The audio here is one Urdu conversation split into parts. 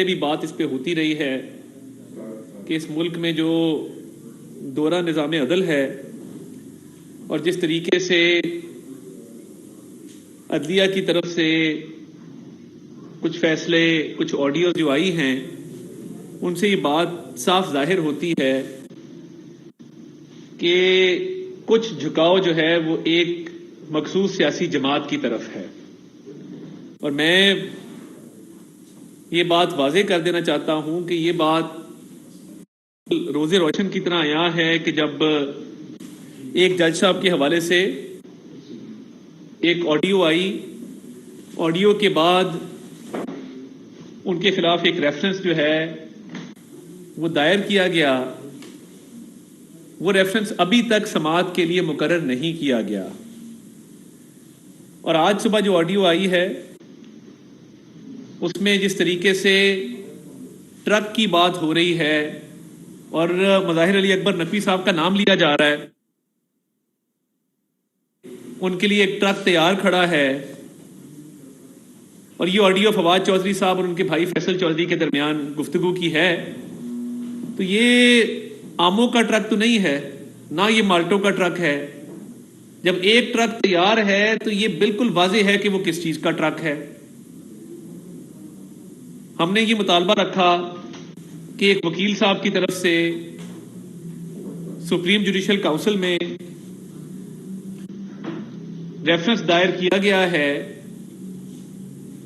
بھی بات اس پہ ہوتی رہی ہے کہ اس ملک میں جو دورہ نظام عدل ہے اور جس طریقے سے عدلیہ کی طرف سے کچھ فیصلے، کچھ آڈیوز جو آئی ہیں، ان سے یہ بات صاف ظاہر ہوتی ہے کہ کچھ جھکاؤ جو ہے وہ ایک مخصوص سیاسی جماعت کی طرف ہے۔ اور میں یہ بات واضح کر دینا چاہتا ہوں کہ یہ بات روز روشن کی طرح عیاں ہے کہ جب ایک جج صاحب کے حوالے سے ایک آڈیو آئی، آڈیو کے بعد ان کے خلاف ایک ریفرنس جو ہے وہ دائر کیا گیا، وہ ریفرنس ابھی تک سماعت کے لیے مقرر نہیں کیا گیا، اور آج صبح جو آڈیو آئی ہے اس میں جس طریقے سے ٹرک کی بات ہو رہی ہے اور مظاہر علی اکبر نقوی صاحب کا نام لیا جا رہا ہے، ان کے لیے ایک ٹرک تیار کھڑا ہے، اور یہ آڈیو فواد چودھری صاحب اور ان کے بھائی فیصل چودھری کے درمیان گفتگو کی ہے، تو یہ آموں کا ٹرک تو نہیں ہے، نہ یہ مالٹوں کا ٹرک ہے۔ جب ایک ٹرک تیار ہے تو یہ بالکل واضح ہے کہ وہ کس چیز کا ٹرک ہے۔ ہم نے یہ مطالبہ رکھا کہ ایک وکیل صاحب کی طرف سے سپریم جوڈیشل کونسل میں ریفرنس دائر کیا گیا ہے،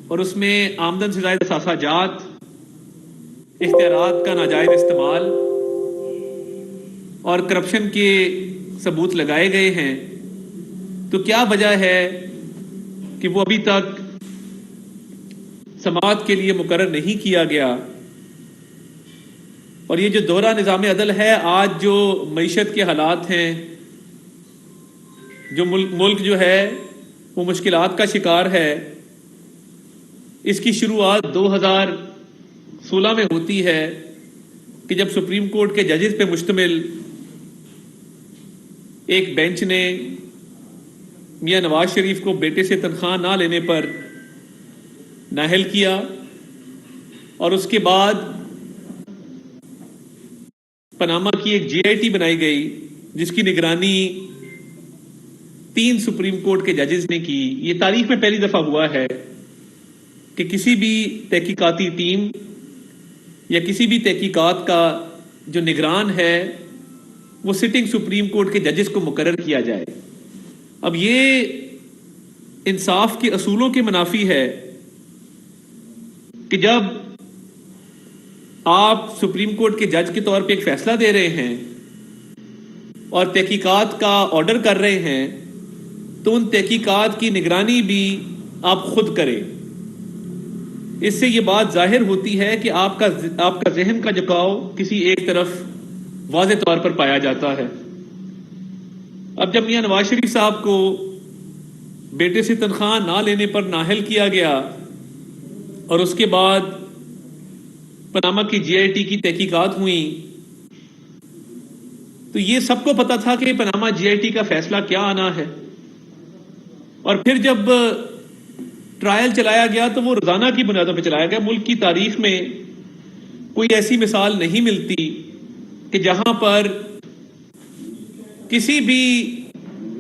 اور اس میں آمدن سے زائد اثاثہ جات، اختیارات کا ناجائز استعمال اور کرپشن کے ثبوت لگائے گئے ہیں۔ تو کیا وجہ ہے کہ وہ ابھی تک سماعت کے لیے مقرر نہیں کیا گیا؟ اور یہ جو دورہ نظام عدل ہے، آج جو معیشت کے حالات ہیں، جو ملک جو ہے وہ مشکلات کا شکار ہے، اس کی شروعات 2016 میں ہوتی ہے کہ جب سپریم کورٹ کے ججز پہ مشتمل ایک بینچ نے میاں نواز شریف کو بیٹے سے تنخواہ نہ لینے پر نااہل کیا، اور اس کے بعد پاناما کی ایک جے آئی ٹی بنائی گئی جس کی نگرانی 3 سپریم کورٹ کے ججز نے کی۔ یہ تاریخ میں پہلی دفعہ ہوا ہے کہ کسی بھی تحقیقاتی ٹیم یا کسی بھی تحقیقات کا جو نگران ہے وہ سٹنگ سپریم کورٹ کے ججز کو مقرر کیا جائے۔ اب یہ انصاف کے اصولوں کے منافی ہے کہ جب آپ سپریم کورٹ کے جج کے طور پہ ایک فیصلہ دے رہے ہیں اور تحقیقات کا آرڈر کر رہے ہیں، تو ان تحقیقات کی نگرانی بھی آپ خود کریں۔ اس سے یہ بات ظاہر ہوتی ہے کہ آپ کا ذہن کا جھکاؤ کسی ایک طرف واضح طور پر پایا جاتا ہے۔ اب جب میاں نواز شریف صاحب کو بیٹے سے تنخواہ نہ لینے پر نااہل کیا گیا، اور اس کے بعد پاناما کی جے آئی ٹی کی تحقیقات ہوئیں، تو یہ سب کو پتا تھا کہ پاناما جے آئی ٹی کا فیصلہ کیا آنا ہے۔ اور پھر جب ٹرائل چلایا گیا تو وہ روزانہ کی بنیادوں پہ چلایا گیا۔ ملک کی تاریخ میں کوئی ایسی مثال نہیں ملتی کہ جہاں پر کسی بھی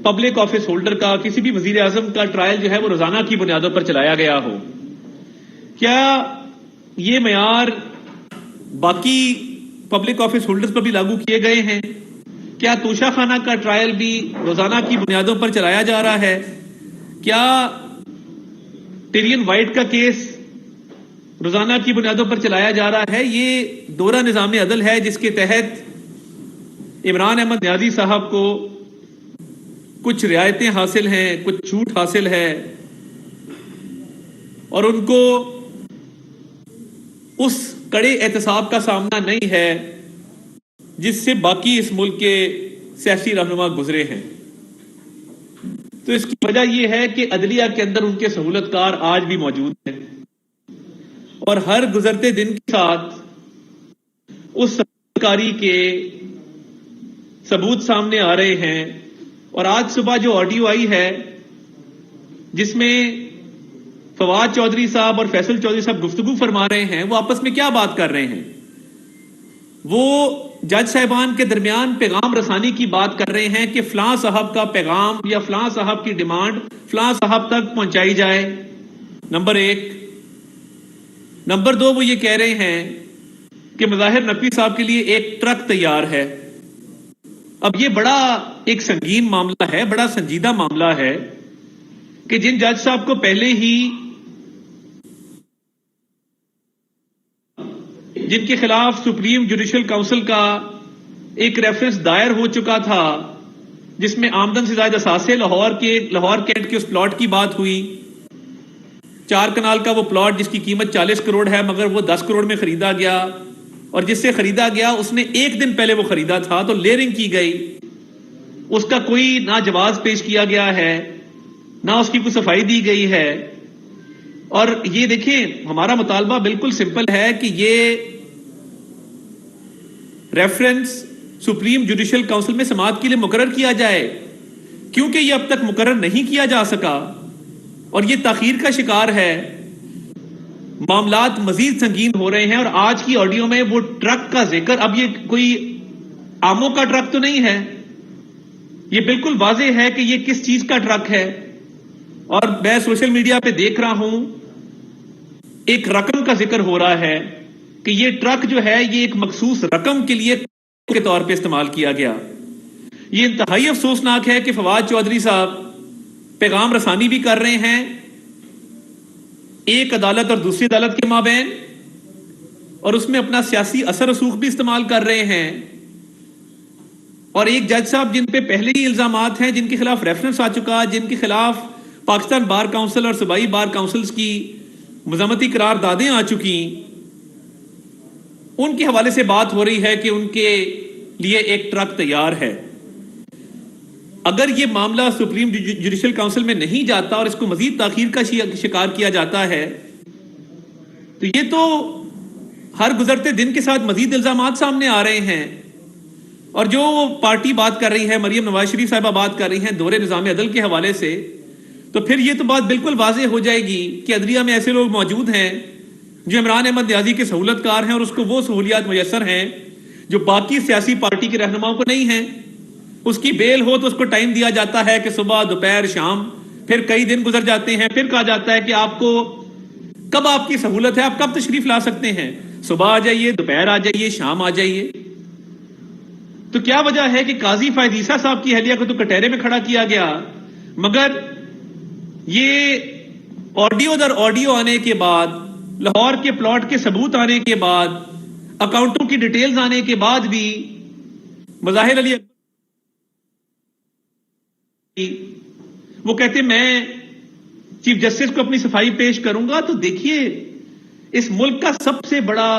پبلک آفس ہولڈر کا، کسی بھی وزیر اعظم کا ٹرائل جو ہے وہ روزانہ کی بنیادوں پر چلایا گیا ہو۔ کیا یہ معیار باقی پبلک آفس ہولڈرز پر بھی لاگو کیے گئے ہیں؟ کیا توشہ خانہ کا ٹرائل بھی روزانہ کی بنیادوں پر چلایا جا رہا ہے؟ کیا ٹیرین وائٹ کا کیس روزانہ کی بنیادوں پر چلایا جا رہا ہے؟ یہ دورہ نظام عدل ہے جس کے تحت عمران احمد نیازی صاحب کو کچھ رعایتیں حاصل ہیں، کچھ چھوٹ حاصل ہے، اور ان کو اس کڑے احتساب کا سامنا نہیں ہے جس سے باقی اس ملک کے سیاسی رہنما گزرے ہیں۔ تو اس کی وجہ یہ ہے کہ عدلیہ کے اندر ان کے سہولت کار آج بھی موجود ہیں، اور ہر گزرتے دن کے ساتھ اس سہولت کاری کے ثبوت سامنے آ رہے ہیں۔ اور آج صبح جو آڈیو آئی ہے جس میں فواد چودھری صاحب اور فیصل چودھری صاحب گفتگو فرما رہے ہیں، وہ آپس میں کیا بات کر رہے ہیں؟ وہ جج صاحبان کے درمیان پیغام رسانی کی بات کر رہے ہیں کہ فلاں صاحب کا پیغام یا فلاں صاحب کی ڈیمانڈ فلاں صاحب تک پہنچائی جائے، نمبر 1۔ نمبر 2، وہ یہ کہہ رہے ہیں کہ مظاہر نقوی صاحب کے لیے ایک ٹرک تیار ہے۔ اب یہ بڑا ایک سنگین معاملہ ہے، بڑا سنجیدہ معاملہ ہے کہ جن جج صاحب کو پہلے ہی جن کے خلاف سپریم جوڈیشل کونسل کا ایک ریفرنس دائر ہو چکا تھا جس میں آمدن سے زائد اثاثے لاہور کینٹ کے اس پلاٹ کی بات ہوئی، 4 کنال کا وہ پلاٹ جس کی قیمت 40 کروڑ ہے مگر وہ 10 کروڑ میں خریدا گیا، اور جس سے خریدا گیا اس نے 1 دن پہلے وہ خریدا تھا تو لیئرنگ کی گئی، اس کا کوئی نہ جواز پیش کیا گیا ہے نہ اس کی کوئی صفائی دی گئی ہے۔ اور یہ دیکھیں ہمارا مطالبہ بالکل سمپل ہے کہ یہ ریفرنس سپریم جوڈیشل کونسل میں سماعت کے لیے مقرر کیا جائے، کیونکہ یہ اب تک مقرر نہیں کیا جا سکا اور یہ تاخیر کا شکار ہے۔ معاملات مزید سنگین ہو رہے ہیں، اور آج کی آڈیو میں وہ ٹرک کا ذکر، اب یہ کوئی آموں کا ٹرک تو نہیں ہے، یہ بالکل واضح ہے کہ یہ کس چیز کا ٹرک ہے۔ اور میں سوشل میڈیا پہ دیکھ رہا ہوں ایک رقم کا ذکر ہو رہا ہے کہ یہ ٹرک جو ہے یہ ایک مخصوص رقم کے لیے کے طور پہ استعمال کیا گیا۔ یہ انتہائی افسوسناک ہے کہ فواد چودھری صاحب پیغام رسانی بھی کر رہے ہیں ایک عدالت اور دوسری عدالت کے مابین، اور اس میں اپنا سیاسی اثر رسوخ بھی استعمال کر رہے ہیں، اور ایک جج صاحب جن پہ پہلے ہی الزامات ہیں، جن کے خلاف ریفرنس آ چکا، جن کے خلاف پاکستان بار کونسل اور صوبائی بار کونسلز کی مذمتی قراردادیں آ چکی، ان کے حوالے سے بات ہو رہی ہے کہ ان کے لیے ایک ٹرک تیار ہے۔ اگر یہ معاملہ سپریم جوڈیشل کونسل میں نہیں جاتا اور اس کو مزید تاخیر کا شکار کیا جاتا ہے تو یہ تو ہر گزرتے دن کے ساتھ مزید الزامات سامنے آ رہے ہیں، اور جو پارٹی بات کر رہی ہے، مریم نواز شریف صاحبہ بات کر رہی ہیں دور نظام عدل کے حوالے سے، تو پھر یہ تو بات بالکل واضح ہو جائے گی کہ عدلیہ میں ایسے لوگ موجود ہیں جو عمران احمد نیازی کے سہولت کار ہیں اور اس کو وہ سہولیات میسر ہیں جو باقی سیاسی پارٹی کے رہنماؤں کو نہیں ہیں۔ اس کی بیل ہو تو اس کو ٹائم دیا جاتا ہے کہ صبح دوپہر شام، پھر کئی دن گزر جاتے ہیں، پھر کہا جاتا ہے کہ آپ کو کب آپ کی سہولت ہے، آپ کب تشریف لا سکتے ہیں، صبح آ جائیے، دوپہر آ جائیے، شام آ جائیے۔ تو کیا وجہ ہے کہ قاضی فائد عیسیٰ صاحب کی اہلیہ کو تو کٹہرے میں کھڑا کیا گیا، مگر یہ آڈیو در آڈیو آنے کے بعد، لاہور کے پلاٹ کے ثبوت آنے کے بعد، اکاؤنٹوں کی ڈیٹیلز آنے کے بعد بھی مظاہر علی وہ کہتے میں چیف جسٹس کو اپنی صفائی پیش کروں گا۔ تو دیکھیے اس ملک کا سب سے بڑا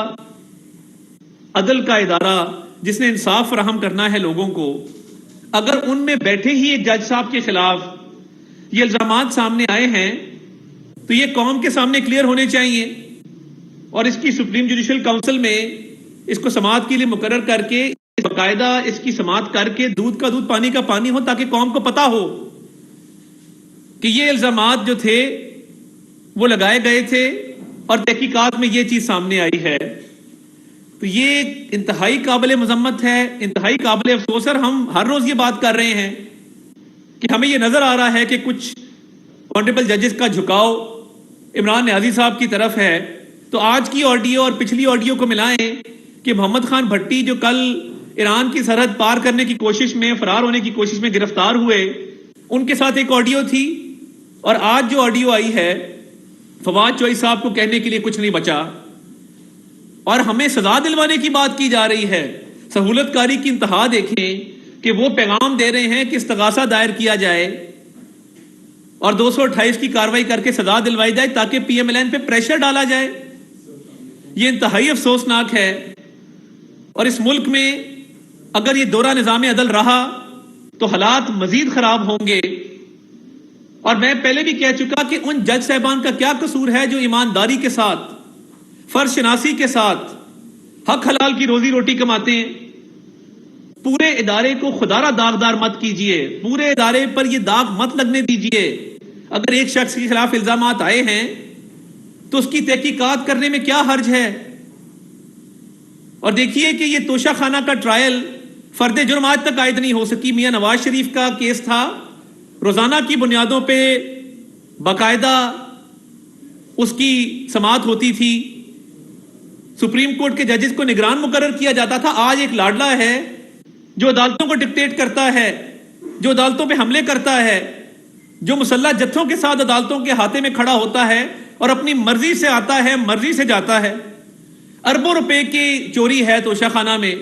عدل کا ادارہ جس نے انصاف فراہم کرنا ہے لوگوں کو، اگر ان میں بیٹھے ہی ایک جج صاحب کے خلاف یہ الزامات سامنے آئے ہیں تو یہ قوم کے سامنے کلیئر ہونے چاہیے، اور اس کی سپریم جوڈیشل کونسل میں اس کو سماعت کے لیے مقرر کر کے باقاعدہ اس کی سماعت کر کے دودھ کا دودھ پانی کا پانی ہو، تاکہ قوم کو پتا ہو کہ یہ الزامات جو تھے وہ لگائے گئے تھے اور تحقیقات میں یہ چیز سامنے آئی ہے۔ تو یہ انتہائی قابل مذمت ہے، انتہائی قابل افسوس ہے۔ ہم ہر روز یہ بات کر رہے ہیں کہ ہمیں یہ نظر آ رہا ہے کہ کچھ آنریبل ججز کا جھکاؤ عمران نیازی صاحب کی طرف ہے۔ تو آج کی آڈیو اور پچھلی آڈیو کو ملائیں کہ محمد خان بھٹی جو کل ایران کی سرحد پار کرنے کی کوشش میں، فرار ہونے کی کوشش میں گرفتار ہوئے، ان کے ساتھ ایک آڈیو تھی، اور آج جو آڈیو آئی ہے فواد چودھری صاحب کو کہنے کے لیے کچھ نہیں بچا، اور ہمیں سزا دلوانے کی بات کی جا رہی ہے۔ سہولت کاری کی انتہا دیکھیں کہ وہ پیغام دے رہے ہیں کہ استغاثہ دائر کیا جائے اور 228 کی کاروائی کر کے سزا دلوائی جائے تاکہ پی ایم ایل این پہ پریشر ڈالا جائے۔ یہ انتہائی افسوسناک ہے، اور اس ملک میں اگر یہ دورہ نظام عدل رہا تو حالات مزید خراب ہوں گے۔ اور میں پہلے بھی کہہ چکا کہ ان جج صاحبان کا کیا قصور ہے جو ایمانداری کے ساتھ، فرض شناسی کے ساتھ حق حلال کی روزی روٹی کماتے ہیں۔ پورے ادارے کو خدارہ داغدار مت کیجئے، پورے ادارے پر یہ داغ مت لگنے دیجئے۔ اگر ایک شخص کے خلاف الزامات آئے ہیں تو اس کی تحقیقات کرنے میں کیا حرج ہے؟ اور دیکھیے کہ یہ توشہ خانہ کا ٹرائل فرد جرم آج تک عائد نہیں ہو سکی۔ میاں نواز شریف کا کیس تھا، روزانہ کی بنیادوں پہ باقاعدہ اس کی سماعت ہوتی تھی، سپریم کورٹ کے ججز کو نگران مقرر کیا جاتا تھا۔ آج ایک لاڈلا ہے جو عدالتوں کو ڈکٹیٹ کرتا ہے، جو عدالتوں پہ حملے کرتا ہے، جو مسلح جتھوں کے ساتھ عدالتوں کے ہاتھے میں کھڑا ہوتا ہے اور اپنی مرضی سے آتا ہے، مرضی سے جاتا ہے۔ اربوں روپے کی چوری ہے توشہ خانہ میں،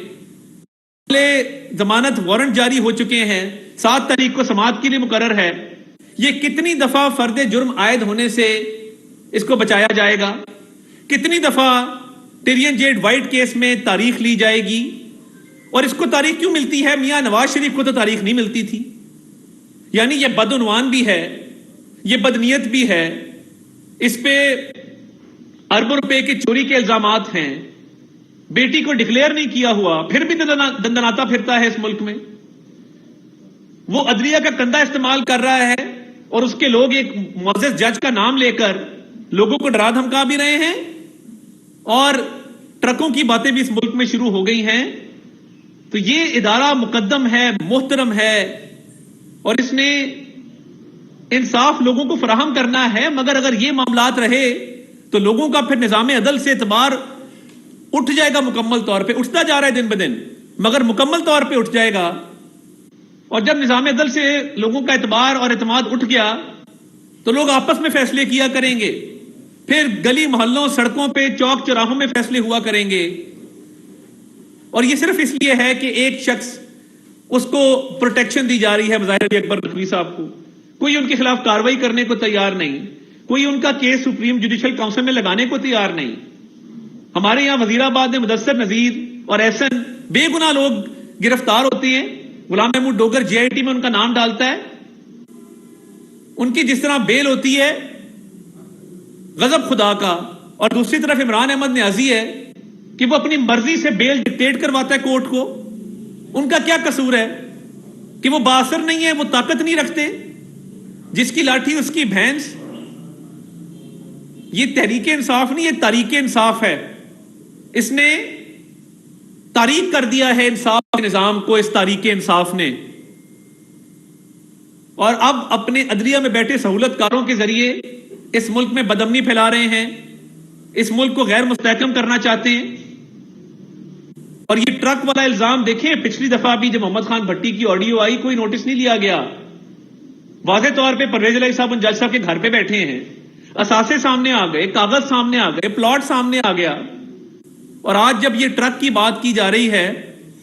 ضمانت وارنٹ جاری ہو چکے ہیں، 7 تاریخ کو سماعت کے لیے مقرر ہے۔ یہ کتنی دفعہ فرد جرم عائد ہونے سے اس کو بچایا جائے گا؟ کتنی دفعہ ٹیرین جیڈ وائٹ کیس میں تاریخ لی جائے گی؟ اور اس کو تاریخ کیوں ملتی ہے؟ میاں نواز شریف کو تو تاریخ نہیں ملتی تھی۔ یعنی یہ بدعنوان بھی ہے، یہ بدنیت بھی ہے، اس پہ اربوں روپے کے چوری کے الزامات ہیں، بیٹی کو ڈکلیئر نہیں کیا ہوا، پھر بھی دندناتا پھرتا ہے اس ملک میں۔ وہ عدلیہ کا کندھا استعمال کر رہا ہے اور اس کے لوگ ایک معزز جج کا نام لے کر لوگوں کو ڈرا دھمکا بھی رہے ہیں، اور ٹرکوں کی باتیں بھی اس ملک میں شروع ہو گئی ہیں۔ تو یہ ادارہ مقدم ہے، محترم ہے، اور اس نے انصاف لوگوں کو فراہم کرنا ہے، مگر اگر یہ معاملات رہے تو لوگوں کا پھر نظام عدل سے اعتبار اٹھ جائے گا، مکمل طور پہ اٹھتا جا رہا ہے دن بدن، مگر مکمل طور پہ اٹھ جائے گا۔ اور جب نظام عدل سے لوگوں کا اعتبار اور اعتماد اٹھ گیا تو لوگ آپس میں فیصلے کیا کریں گے، پھر گلی محلوں، سڑکوں پہ، چوک چوراہوں میں فیصلے ہوا کریں گے۔ اور یہ صرف اس لیے ہے کہ ایک شخص اس کو پروٹیکشن دی جا رہی ہے، ظاہر علی اکبر نقوی صاحب کو، کوئی ان کے خلاف کارروائی کرنے کو تیار نہیں، کوئی ان کا کیس سپریم جوڈیشل کاؤنسل میں لگانے کو تیار نہیں۔ ہمارے یہاں وزیر آباد میں مدثر نذیر اور احسن بے گناہ لوگ گرفتار ہوتے ہیں، غلام محمود ڈوگر جے آئی ٹی میں ان کا نام ڈالتا ہے، ان کی جس طرح بیل ہوتی ہے غضب خدا کا، اور دوسری طرف عمران احمد نیازی ہے کہ وہ اپنی مرضی سے بیل ڈکٹیٹ کرواتا ہے کورٹ کو۔ ان کا کیا قصور ہے کہ وہ بااثر نہیں ہے، وہ طاقت نہیں رکھتے، جس کی لاٹھی اس کی بھینس۔ یہ تحریک انصاف نہیں، یہ تاریخ انصاف ہے۔ اس نے تاریخ کر دیا ہے انصاف کے نظام کو، اس تاریخ انصاف نے، اور اب اپنے عدلیہ میں بیٹھے سہولت کاروں کے ذریعے اس ملک میں بدامنی پھیلا رہے ہیں، اس ملک کو غیر مستحکم کرنا چاہتے ہیں۔ اور یہ ٹرک والا الزام دیکھیں، پچھلی دفعہ بھی جب محمد خان بھٹی کی آڈیو آئی کوئی نوٹس نہیں لیا گیا، واضح طور پہ پرویز الہی صاحب ان جج صاحب کے گھر پہ بیٹھے ہیں، اثاثے سامنے آ گئے، کاغذ سامنے آ گئے، پلاٹ سامنے آ گیا۔ اور آج جب یہ ٹرک کی بات کی جا رہی ہے،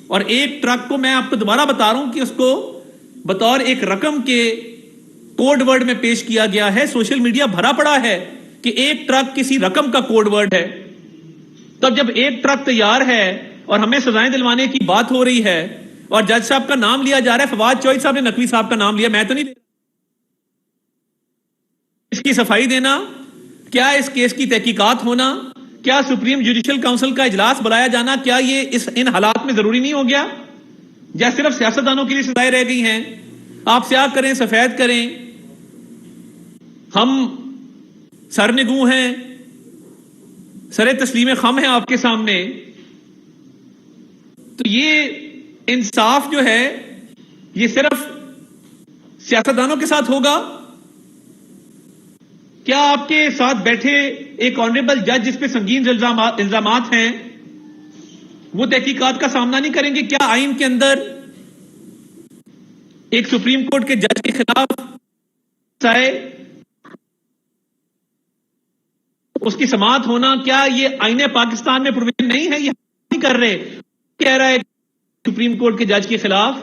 اور ایک ٹرک کو میں آپ کو دوبارہ بتا رہا ہوں کہ اس کو بطور ایک رقم کے کوڈ ورڈ میں پیش کیا گیا ہے، سوشل میڈیا بھرا پڑا ہے کہ ایک ٹرک کسی رقم کا کوڈ ورڈ ہے۔ تب جب ایک ٹرک تیار ہے اور ہمیں سزائیں دلوانے کی بات ہو رہی ہے اور جج صاحب کا نام لیا جا رہا ہے، فواد چوہدری صاحب نے نقوی صاحب کا نام لیا، میں تو نہیں دے اس کی صفائی دینا، کیا اس کیس کی تحقیقات ہونا، کیا سپریم جوڈیشل کاؤنسل کا اجلاس بلایا جانا، کیا یہ ان حالات میں ضروری نہیں ہو گیا؟ یا صرف سیاستدانوں کے لیے سزائیں رہ گئی ہیں؟ آپ سیاہ کریں، سفید کریں، ہم سرنگو ہیں، سر تسلیم خم ہیں آپ کے سامنے۔ تو یہ انصاف جو ہے یہ صرف سیاستدانوں کے ساتھ ہوگا؟ کیا آپ کے ساتھ بیٹھے ایک آنریبل جج جس پہ سنگین الزامات ہیں وہ تحقیقات کا سامنا نہیں کریں گے؟ کیا آئین کے اندر ایک سپریم کورٹ کے جج کے خلاف اس کی سماعت ہونا، کیا یہ آئین پاکستان میں پروویژن نہیں ہے؟ یہ نہیں کر رہے، کہہ رہا ہے سپریم کورٹ کے جج کے خلاف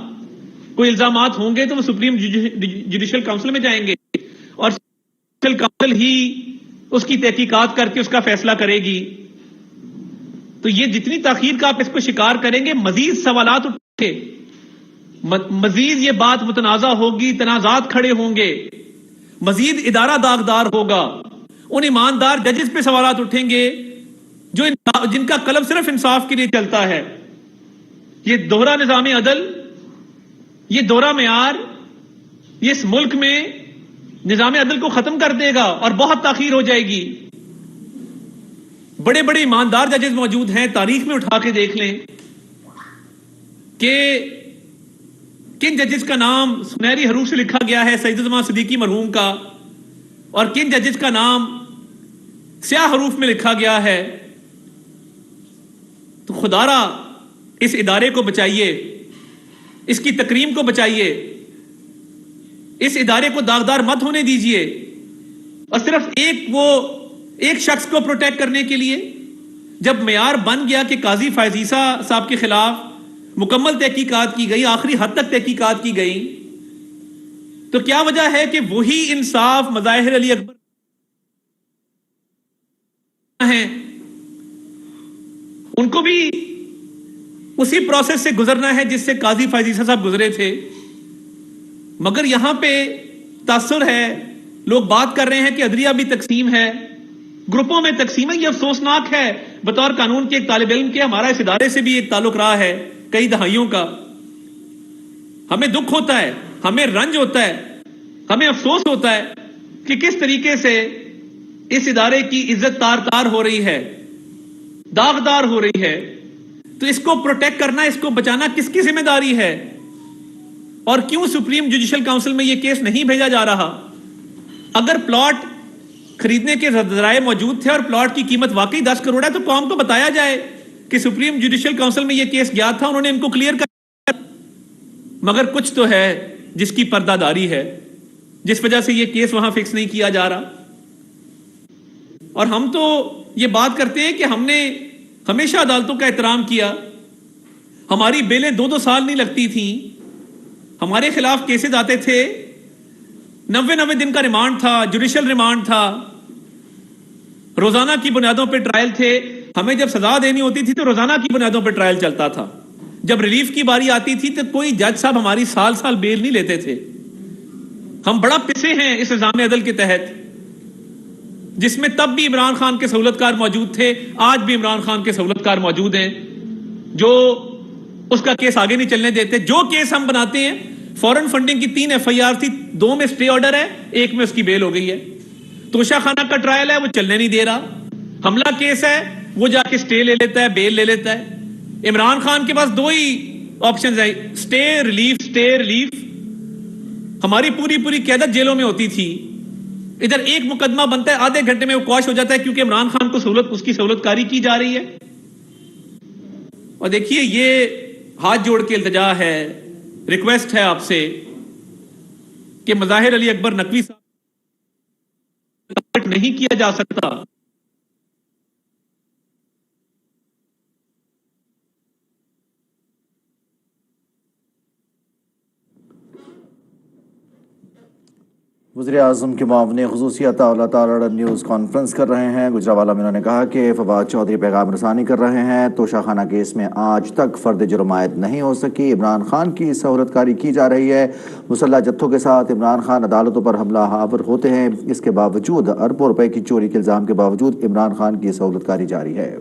کوئی الزامات ہوں گے تو وہ سپریم جوڈیشل کاؤنسل میں جائیں گے اور جوڈیشل کاؤنسل ہی اس کی تحقیقات کر کے اس کا فیصلہ کرے گی۔ تو یہ جتنی تاخیر کا آپ اس کو شکار کریں گے، مزید سوالات اٹھے، مزید یہ بات متنازع ہوگی، تنازعات کھڑے ہوں گے، مزید ادارہ داغدار ہوگا، ان ایماندار ججز پہ سوالات اٹھیں گے جو جن کا قلم صرف انصاف کے لیے چلتا ہے۔ یہ دوہرا نظام عدل، یہ دوہرا معیار، یہ اس ملک میں نظام عدل کو ختم کر دے گا اور بہت تاخیر ہو جائے گی۔ بڑے بڑے ایماندار ججز موجود ہیں، تاریخ میں اٹھا کے دیکھ لیں کہ کن ججز کا نام سنہری حروف سے لکھا گیا ہے سید الزمان صدیقی مرحوم کا، اور کن ججز کا نام سیاہ حروف میں لکھا گیا ہے. تو خدا را اس ادارے کو بچائیے، اس کی تکریم کو بچائیے، اس ادارے کو داغدار مت ہونے دیجئے. اور صرف ایک شخص کو پروٹیکٹ کرنے کے لیے جب معیار بن گیا کہ قاضی فائز عیسیٰ صاحب کے خلاف مکمل تحقیقات کی گئی، آخری حد تک تحقیقات کی گئی، تو کیا وجہ ہے کہ وہی انصاف مظاہر علی اکبر ہیں، ان کو بھی اسی پروسیس سے گزرنا ہے جس سے قاضی فائز عیسیٰ صاحب گزرے تھے. مگر یہاں پہ تاثر ہے، لوگ بات کر رہے ہیں کہ عدلیہ بھی تقسیم ہے، گروپوں میں تقسیم ہے. یہ افسوسناک ہے بطور قانون کے ایک طالب علم کے. ہمارا اس ادارے سے بھی ایک تعلق رہا ہے کئی دہائیوں کا. ہمیں دکھ ہوتا ہے، ہمیں رنج ہوتا ہے، ہمیں افسوس ہوتا ہے کہ کس طریقے سے اس ادارے کی عزت تار ہو رہی ہے، داغدار ہو رہی ہے. تو اس کو پروٹیکٹ کرنا، اس کو بچانا کس کی ذمہ داری ہے؟ اور کیوں سپریم جوڈیشل کاؤنسل میں یہ کیس نہیں بھیجا جا رہا؟ اگر پلاٹ خریدنے کے ذرائع موجود تھے اور پلاٹ کی قیمت واقعی 10 کروڑ ہے تو قوم کو بتایا جائے کہ سپریم جوڈیشل کاؤنسل میں یہ کیس گیا تھا، انہوں نے ان کو کلیئر کر. مگر کچھ تو ہے جس کی پردہ داری ہے، جس وجہ سے یہ کیس وہاں فکس نہیں کیا جا رہا. اور ہم تو یہ بات کرتے ہیں کہ ہم نے ہمیشہ عدالتوں کا احترام کیا، ہماری بیلیں 2 سال نہیں لگتی تھیں، ہمارے خلاف کیسز آتے تھے، 90 دن کا ریمانڈ تھا، جوڈیشل ریمانڈ تھا، روزانہ کی بنیادوں پہ ٹرائل تھے. ہمیں جب سزا دینی ہوتی تھی تو روزانہ کی بنیادوں پہ ٹرائل چلتا تھا. جب ریلیف کی باری آتی تھی تو کوئی جج صاحب ہماری سال بیل نہیں لیتے تھے. ہم بڑا پسے ہیں اس نظام عدل کے تحت، جس میں تب بھی عمران خان کے سہولت کار موجود تھے، آج بھی عمران خان کے سہولت کار موجود ہیں جو اس کا کیس آگے نہیں چلنے دیتے. جو کیس ہم بناتے ہیں، فورن فنڈنگ کی 3 FIR تھی، 2 میں سٹے آرڈر ہے، 1 میں اس کی بیل ہو گئی ہے. توشہ خانہ کا ٹرائل ہے، وہ چلنے نہیں دے رہا. حملہ کیس ہے، وہ جا کے سٹے لے لیتا ہے، بیل لے لیتا ہے. عمران خان کے پاس 2 ہی آپشنز ہیں، سٹے ریلیف. ہماری پوری قیادت جیلوں میں ہوتی تھی. ادھر ایک مقدمہ بنتا ہے، آدھے گھنٹے میں وہ کوش ہو جاتا ہے کیونکہ عمران خان کو اس کی سہولت کاری کی جا رہی ہے. اور دیکھیے، یہ ہاتھ جوڑ کے التجا ہے، ریکویسٹ ہے آپ سے کہ مظاہر علی اکبر نقوی صاحب نہیں کیا جا سکتا. وزیر اعظم کے معاون خصوصی عطا اللہ تعالی نیوز کانفرنس کر رہے ہیں. گجرانوالہ میں انہوں نے کہا کہ فواد چودھری پیغام رسانی کر رہے ہیں. توشہ خانہ کیس میں آج تک فرد جرم عائد نہیں ہو سکی. عمران خان کی سہولت کاری کی جا رہی ہے. مسلح جتھوں کے ساتھ عمران خان عدالتوں پر حملہ آور ہوتے ہیں. اس کے باوجود اربوں روپے کی چوری کے الزام کے باوجود عمران خان کی سہولت کاری جاری ہے.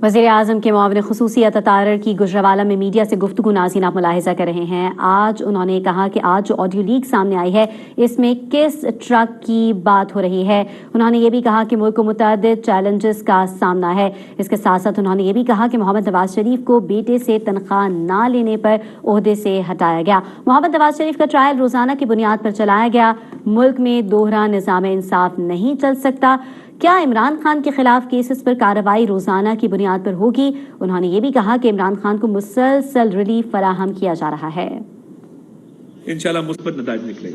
وزیر اعظم کے معاون خصوصی عطا تارڑ کی گجرانوالہ میں میڈیا سے گفتگو ناظرین آپ ملاحظہ کر رہے ہیں. آج انہوں نے کہا کہ آج جو آڈیو لیک سامنے آئی ہے اس میں کس ٹرک کی بات ہو رہی ہے. انہوں نے یہ بھی کہا کہ ملک کو متعدد چیلنجز کا سامنا ہے. اس کے ساتھ ساتھ انہوں نے یہ بھی کہا کہ محمد نواز شریف کو بیٹے سے تنخواہ نہ لینے پر عہدے سے ہٹایا گیا. محمد نواز شریف کا ٹرائل روزانہ کی بنیاد پر چلایا گیا. ملک میں دوہرا نظام انصاف نہیں چل سکتا. کیا عمران خان کے خلاف کیسز پر کارروائی روزانہ کی بنیاد پر ہوگی؟ انہوں نے یہ بھی کہا کہ عمران خان کو مسلسل ریلیف فراہم کیا جا رہا ہے. انشاءاللہ مثبت نتائج نکلے.